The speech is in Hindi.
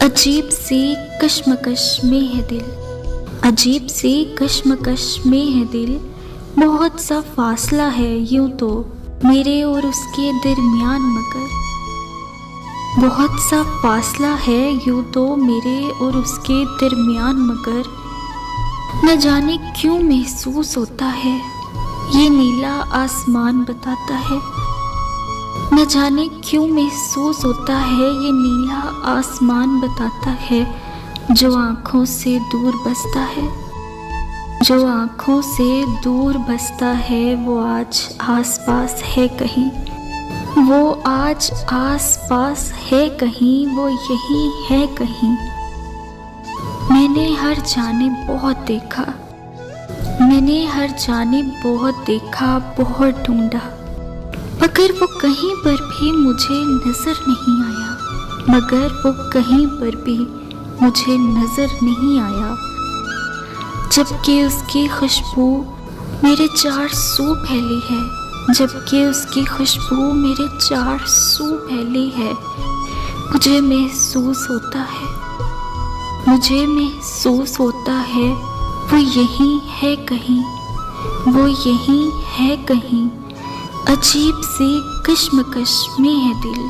अजीब सी कश्मकश में है दिल, अजीब सी कश्मकश में है दिल। बहुत सा फासला है यूं तो मेरे और उसके दरमियान, मगर बहुत सा फासला है यूं तो मेरे और उसके दरमियान, मगर न जाने क्यों महसूस होता है ये नीला आसमान बताता है। न जाने क्यों महसूस होता है ये नीला आसमान बताता है। जो आँखों से दूर बसता है, जो आँखों से दूर बसता है, वो आज आसपास है कहीं, वो आज आसपास है कहीं, वो यही है कहीं। मैंने हर जानिब बहुत देखा, मैंने हर जानिब बहुत देखा, बहुत ढूंढा, मगर वो कहीं पर भी मुझे नजर नहीं आया, मगर वो कहीं पर भी मुझे नजर नहीं आया। जबकि उसकी खुशबू मेरे चार सू फैली है, जबकि उसकी खुशबू मेरे चार सू फैली है। मुझे महसूस होता है, मुझे महसूस होता है वो यहीं है कहीं, वो यहीं है कहीं। अजीब सी कश्मकश में है दिल।